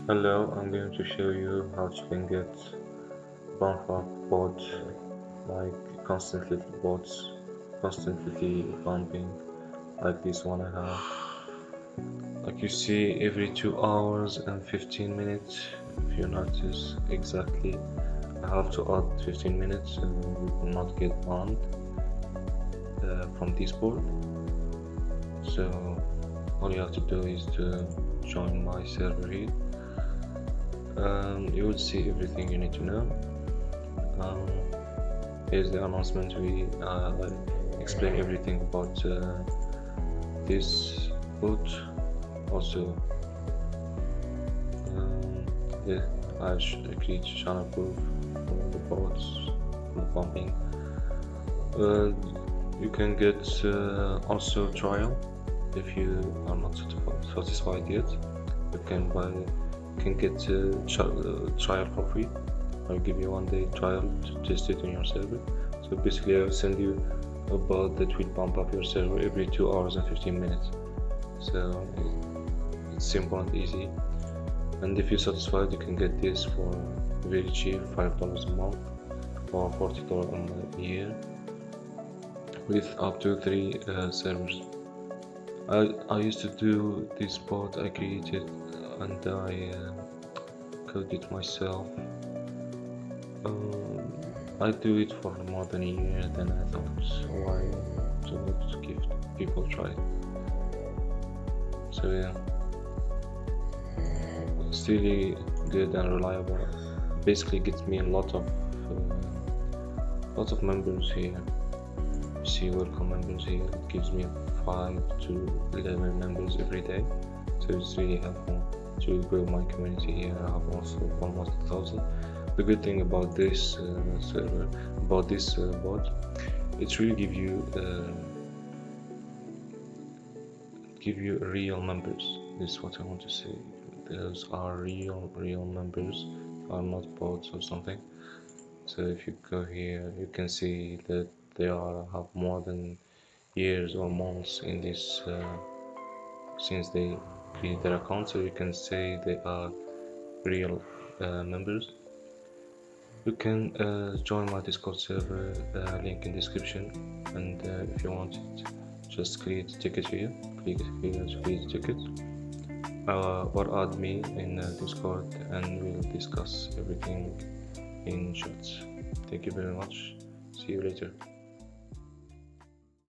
Hello, I'm going to show you how you can get bump up bot, like constantly bots, constantly bumping, like this one I have. Like you see, every 2 hours and 15 minutes, if you notice exactly, I have to add 15 minutes so you will not get banned from disboard. So all you have to do is to join my server here. You will see everything you need to know. Here's the announcement. We explain everything about this bot. Also, yeah, I should create channel proof for the bots, for the pumping. You can get also trial if you are not satisfied yet. You can get trial for free. I'll give you 1 day trial to test it on your server. So basically I'll send you a bot that will pump up your server every 2 hours and 15 minutes. So it's simple and easy. And if you're satisfied, you can get this for very cheap, $5 a month or $40 a year, with up to 3 servers. I used to do this bot I created and I coded it myself. I do it for more than a year, then I thought, why to give people a try. So yeah, it's really good and reliable. Basically gets me a lot of members here. See, welcome members here. It gives me 5 to 11 members every day, so it's really helpful to grow my community here. I have also almost 1,000. The good thing about this server, about this bot, it's really give you real members. This is what I want to say. Those are real members, are not bots or something. So if you go here, you can see that they have more than years or months in this since they create their account. So you can say they are real members. You can join my Discord server, link in description, and if you want it, just create a ticket here. Click here to create a ticket, or add me in Discord, and we'll discuss everything in chats. Thank you very much. See you later.